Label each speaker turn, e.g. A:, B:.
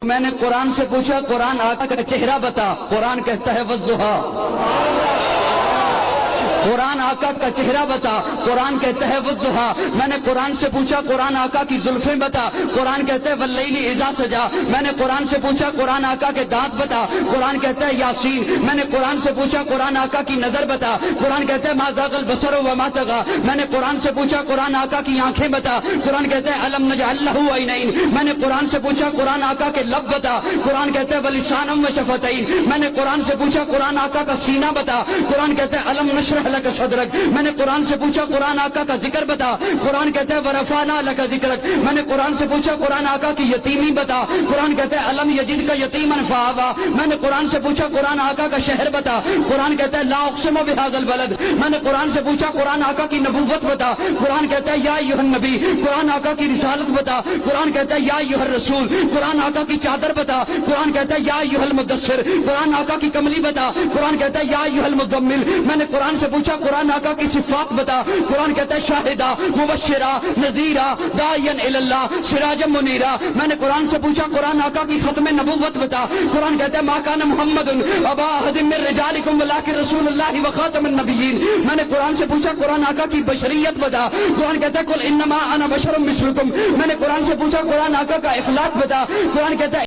A: میں نے قرآن سے پوچھا قرآن آقا کا چہرہ بتا، قرآن کہتا ہے والضحیٰ۔ قرآن آقا کا چہرہ بتا، قرآن کہتا ہے والضحیٰ۔ میں نے قرآن سے پوچھا قرآن آقا کی زلفیں بتا، قرآن کہتا ہے واللیل اذا سجا۔ میں نے قرآن سے پوچھا قرآن آقا کے دانت بتا، قرآن کہتا ہے یاسین۔ میں نے قرآن سے پوچھا قرآن آقا کی نظر بتا، قرآن کہتا ہے ما زاغ البصر وما طغى۔ میں نے قرآن سے پوچھا قرآن آقا کی آنکھیں بتا، قرآن کہتا ہے الم نجعل لہ عینین۔ میں نے قرآن سے پوچھا قرآن آقا کے لب بتا، قرآن کہتا ہے ولسانا وشفتین۔ میں نے قرآن سے پوچھا قرآن آقا کا سینہ بتا، قرآن کہتا ہے الم نشرح لک صدرک۔ میں نے قرآن سے پوچھا قرآن آقا کا ذکر بتا، قرآن کہتا ہے ورفعنا لک ذکرک۔ میں نے قرآن سے پوچھا قرآن آقا کی یتیمی بتا، قرآن کہتا ہے الم یجدک یتیما فآویٰ۔ میں نے قرآن سے پوچھا قرآن آقا کا شہر بتا، قرآن کہتا ہے لا اقسم بہذا البلد۔ میں نے قرآن سے پوچھا قرآن آقا کی نبوت بتا، قرآن کہتا ہے یا ایھا النبی۔ قرآن آقا کی رسالت بتا، قرآن کہتا ہے یا ایھا الرسول۔ قرآن آقا کی چادر بتا، قرآن کہتا ہے یا ایھا المدثر۔ قرآن آقا کی کملی بتا، قرآن کہتا ہے یا ایھا المزمل۔ میں نے قرآن سے پوچھا قرآن آقا کی صفات بتا، قرآن کہتا ہے شاہدہ مبشرہ نذیرہ داعیا الی اللہ سراجا منیرہ۔ میں نے قرآن سے پوچھا قرآن آقا کی ختم نبوت بتا، قرآن کہتا ہے ما کان محمد ابا احد من رجالکم ولکن رسول اللہ وخاتم النبیین۔ میں نے قرآن سے پوچھا قرآن آقا کی بشریت بتا، قرآن کہتا ہے قل انما انا بشر مثلکم۔ میں نے قرآن سے پوچھا قرآن آقا کا اخلاق بتا، قرآن کہتا ہے